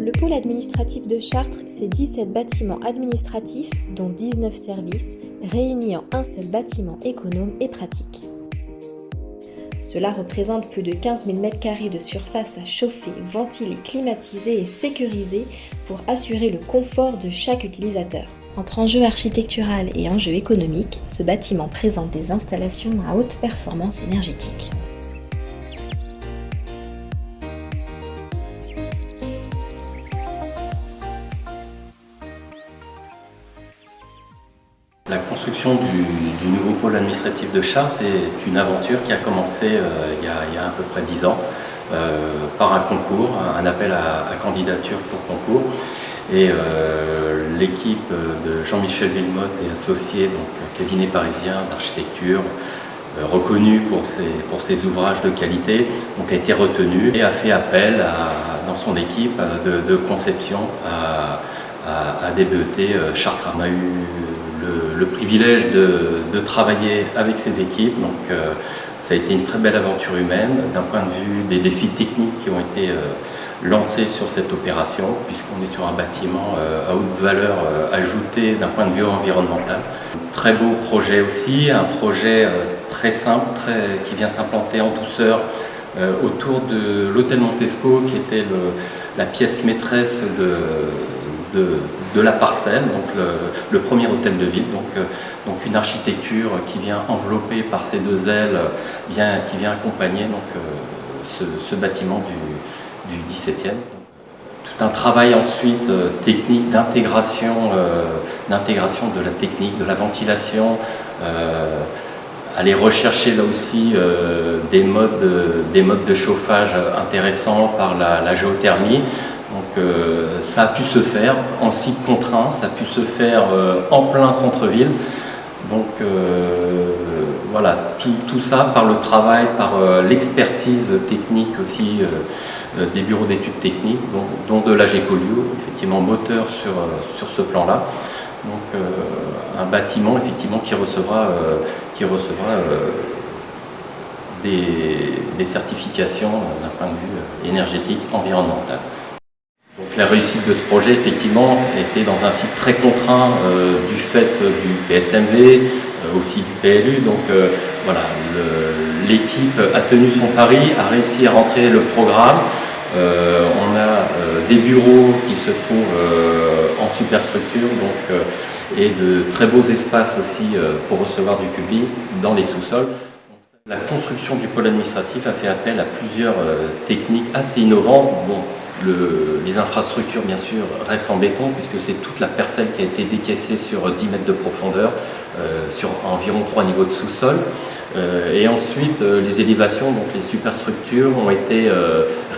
Le pôle administratif de Chartres, c'est 17 bâtiments administratifs, dont 19 services, réunis en un seul bâtiment économe et pratique. Cela représente plus de 15 000 m² de surface à chauffer, ventiler, climatiser et sécuriser pour assurer le confort de chaque utilisateur. Entre enjeux architectural et enjeux économiques, ce bâtiment présente des installations à haute performance énergétique. La construction du nouveau pôle administratif de Chartres est une aventure qui a commencé il y a à peu près 10 ans par un concours, un appel à candidature pour concours. Et l'équipe de Jean-Michel Villemotte et associés, donc cabinet parisien d'architecture, reconnu pour ses ouvrages de qualité, donc a été retenu et a fait appel dans son équipe de conception à DBET Chartres. On a eu le privilège de travailler avec ces équipes, donc ça a été une très belle aventure humaine d'un point de vue des défis techniques qui ont été lancés sur cette opération, puisqu'on est sur un bâtiment à haute valeur ajoutée d'un point de vue environnemental. Très beau projet aussi, un projet très simple, qui vient s'implanter en douceur autour de l'hôtel Montesco, qui était la pièce maîtresse de la parcelle, donc le premier hôtel de ville, donc une architecture qui vient envelopper par ces deux ailes, qui vient accompagner donc, ce bâtiment du 17e. Tout un travail ensuite technique d'intégration de la technique, de la ventilation, aller rechercher là aussi des modes de chauffage intéressants par la géothermie. Donc ça a pu se faire en site contraint, ça a pu se faire en plein centre-ville. Donc voilà, tout ça par le travail, par l'expertise technique aussi des bureaux d'études techniques, dont de l'AG Collioure, effectivement moteur sur ce plan-là. Donc un bâtiment effectivement qui recevra des certifications d'un point de vue énergétique, environnemental. Donc la réussite de ce projet, effectivement, était dans un site très contraint du fait du PSMV, aussi du PLU. Donc voilà, l'équipe a tenu son pari, a réussi à rentrer le programme. On a des bureaux qui se trouvent en superstructure, donc, et de très beaux espaces aussi pour recevoir du public dans les sous-sols. La construction du pôle administratif a fait appel à plusieurs techniques assez innovantes. Bon, les infrastructures, bien sûr, restent en béton, puisque c'est toute la parcelle qui a été décaissée sur 10 mètres de profondeur, sur environ 3 niveaux de sous-sol. Et ensuite, les élévations, donc les superstructures, ont été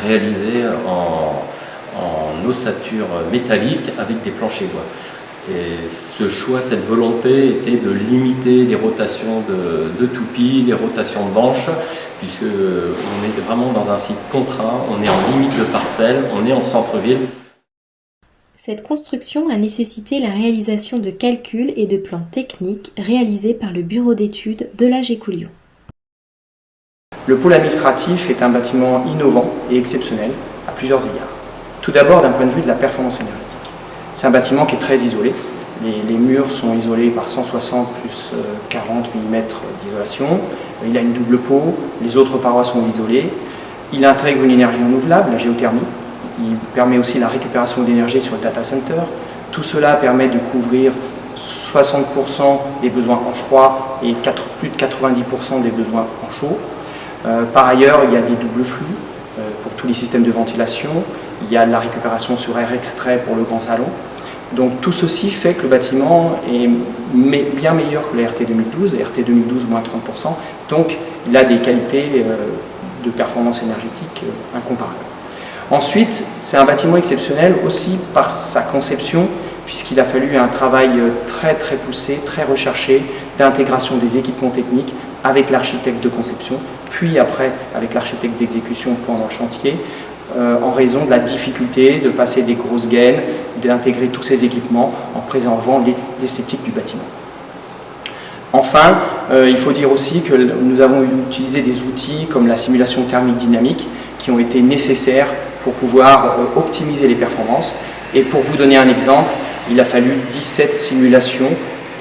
réalisées en ossature métallique avec des planchers bois. Et ce choix, cette volonté était de limiter les rotations de toupies, les rotations de banches, puisque on est vraiment dans un site contraint, on est en limite de parcelle, on est en centre-ville. Cette construction a nécessité la réalisation de calculs et de plans techniques réalisés par le bureau d'études de l'AG Collioure. Le pôle administratif est un bâtiment innovant et exceptionnel à plusieurs égards. Tout d'abord d'un point de vue de la performance énergétique. C'est un bâtiment qui est très isolé. Les murs sont isolés par 160 plus 40 mm d'isolation. Il a une double peau, les autres parois sont isolées. Il intègre une énergie renouvelable, la géothermie. Il permet aussi la récupération d'énergie sur le data center. Tout cela permet de couvrir 60% des besoins en froid et plus de 90% des besoins en chaud. Par ailleurs, il y a des doubles flux pour tous les systèmes de ventilation. Il y a de la récupération sur air extrait pour le grand salon. Donc tout ceci fait que le bâtiment est bien meilleur que la RT 2012, la RT 2012 moins 30%, donc il a des qualités de performance énergétique incomparables. Ensuite, c'est un bâtiment exceptionnel aussi par sa conception, puisqu'il a fallu un travail très poussé, très recherché, d'intégration des équipements techniques avec l'architecte de conception, puis après avec l'architecte d'exécution pendant le chantier, en raison de la difficulté de passer des grosses gaines, d'intégrer tous ces équipements en préservant l'esthétique du bâtiment. Enfin, il faut dire aussi que nous avons utilisé des outils comme la simulation thermique dynamique qui ont été nécessaires pour pouvoir optimiser les performances. Et pour vous donner un exemple, il a fallu 17 simulations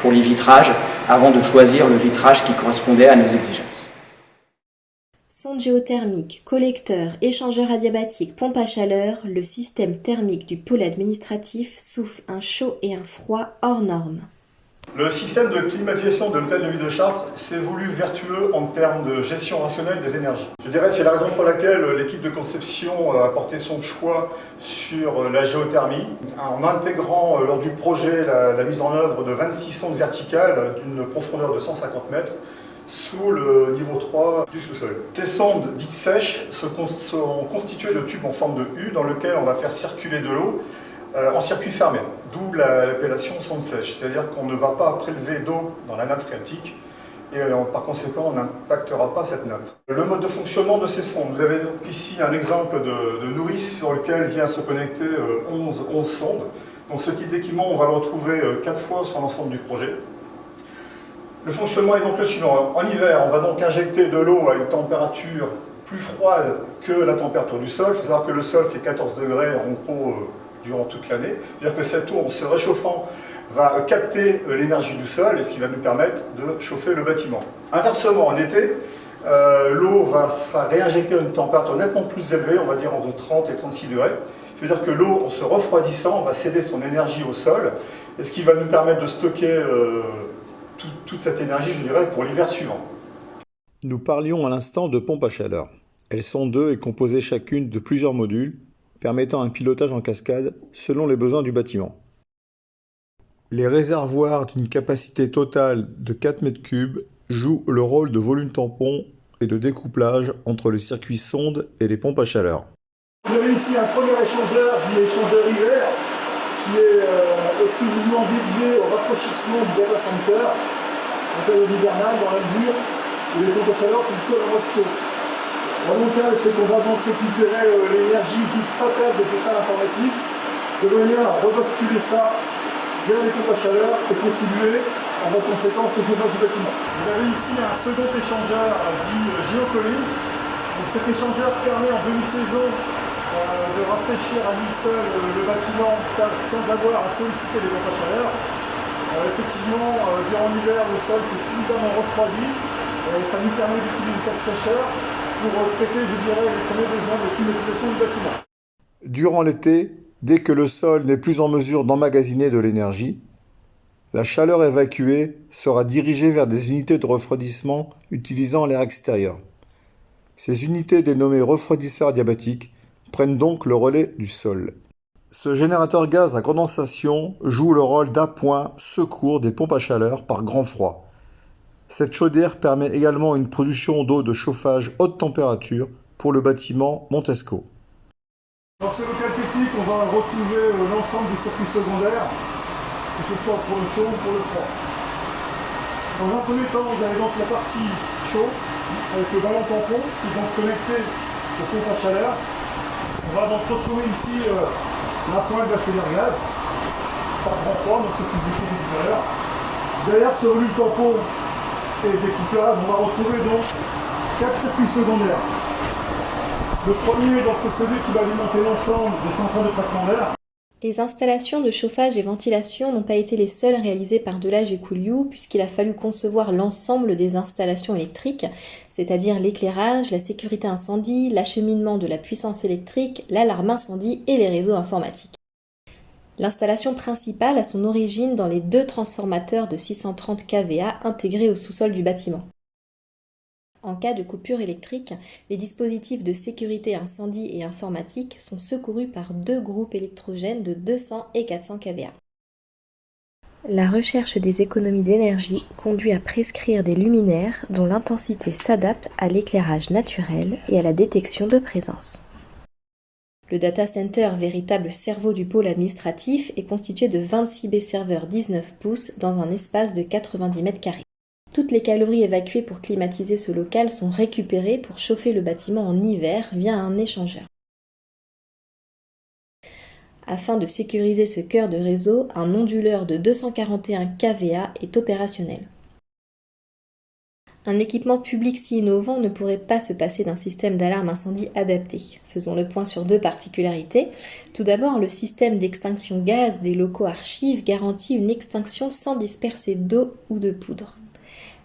pour les vitrages avant de choisir le vitrage qui correspondait à nos exigences. Sonde géothermique, collecteur, échangeur adiabatique, pompe à chaleur, le système thermique du pôle administratif souffle un chaud et un froid hors norme. Le système de climatisation de l'hôtel de ville de Chartres s'est voulu vertueux en termes de gestion rationnelle des énergies. Je dirais que c'est la raison pour laquelle l'équipe de conception a porté son choix sur la géothermie, en intégrant lors du projet la mise en œuvre de 26 sondes verticales d'une profondeur de 150 mètres sous le niveau 3 du sous-sol. Ces sondes dites sèches sont constituées de tubes en forme de U dans lequel on va faire circuler de l'eau en circuit fermé, d'où l'appellation sonde sèche, c'est-à-dire qu'on ne va pas prélever d'eau dans la nappe phréatique et par conséquent on n'impactera pas cette nappe. Le mode de fonctionnement de ces sondes, vous avez donc ici un exemple de nourrice sur lequel vient se connecter 11 sondes. Donc ce type d'équipement on va le retrouver 4 fois sur l'ensemble du projet. Le fonctionnement est donc le suivant. En hiver, on va donc injecter de l'eau à une température plus froide que la température du sol. Il faut savoir que le sol, c'est 14 degrés en gros durant toute l'année. C'est-à-dire que cette eau, en se réchauffant, va capter l'énergie du sol et ce qui va nous permettre de chauffer le bâtiment. Inversement, en été, l'eau sera réinjectée à une température nettement plus élevée, on va dire entre 30 et 36 degrés. C'est-à-dire que l'eau, en se refroidissant, va céder son énergie au sol et ce qui va nous permettre de stocker toute cette énergie, je dirais, pour l'hiver suivant. Nous parlions à l'instant de pompes à chaleur. Elles sont deux et composées chacune de plusieurs modules, permettant un pilotage en cascade selon les besoins du bâtiment. Les réservoirs d'une capacité totale de 4 m3 jouent le rôle de volume tampon et de découplage entre les circuits sondes et les pompes à chaleur. Vous avez ici un premier échangeur, dit échangeur hiver, qui est exclusivement dédié au rafraîchissement du data center en période hivernale, dans la mesure où les pompes à chaleur sont seuls en mode chaud. L'avantage, c'est qu'on va donc récupérer l'énergie dite fatale de ces salles informatiques, de manière à rebasculer ça vers les pompes à chaleur et contribuer en conséquence au chauffage du bâtiment. Vous avez ici un second échangeur dit géocooling. Donc cet échangeur permet en demi-saison de rafraîchir à lui seul le bâtiment sans avoir à solliciter les pompes à chaleur. Effectivement, durant l'hiver, le sol s'est suffisamment refroidi et ça nous permet d'utiliser cette fraîcheur pour traiter, je dirais, les premiers besoins de climatisation du bâtiment. Durant l'été, dès que le sol n'est plus en mesure d'emmagasiner de l'énergie, la chaleur évacuée sera dirigée vers des unités de refroidissement utilisant l'air extérieur. Ces unités dénommées refroidisseurs adiabatiques prennent donc le relais du sol. Ce générateur gaz à condensation joue le rôle d'appoint secours des pompes à chaleur par grand froid. Cette chaudière permet également une production d'eau de chauffage haute température pour le bâtiment Montesco. Dans ce local technique, on va retrouver l'ensemble des circuits secondaires, que ce soit pour le chaud ou pour le froid. Dans un premier temps, vous avez donc la partie chaud, avec le ballon tampon, qui est donc connecté aux pompes à chaleur. On va donc retrouver ici la pointe de la chaudière gaz, par grand froid, donc c'est une unité d'intérieur. Derrière ce volume tampon et découpage, on va retrouver donc 4 circuits secondaires. Le premier, donc, c'est celui qui va alimenter l'ensemble des centrales de traitement d'air. Les installations de chauffage et ventilation n'ont pas été les seules réalisées par Delage et Couliou, puisqu'il a fallu concevoir l'ensemble des installations électriques, c'est-à-dire l'éclairage, la sécurité incendie, l'acheminement de la puissance électrique, l'alarme incendie et les réseaux informatiques. L'installation principale a son origine dans les 2 transformateurs de 630 kVA intégrés au sous-sol du bâtiment. En cas de coupure électrique, les dispositifs de sécurité incendie et informatique sont secourus par 2 groupes électrogènes de 200 et 400 kVA. La recherche des économies d'énergie conduit à prescrire des luminaires dont l'intensité s'adapte à l'éclairage naturel et à la détection de présence. Le data center, véritable cerveau du pôle administratif, est constitué de 26 B-serveurs 19 pouces dans un espace de 90 m². Toutes les calories évacuées pour climatiser ce local sont récupérées pour chauffer le bâtiment en hiver via un échangeur. Afin de sécuriser ce cœur de réseau, un onduleur de 241 kVA est opérationnel. Un équipement public si innovant ne pourrait pas se passer d'un système d'alarme incendie adapté. Faisons le point sur 2 particularités. Tout d'abord, le système d'extinction gaz des locaux archives garantit une extinction sans disperser d'eau ou de poudre.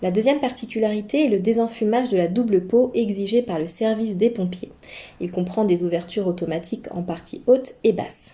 La deuxième particularité est le désenfumage de la double peau exigé par le service des pompiers. Il comprend des ouvertures automatiques en partie haute et basse.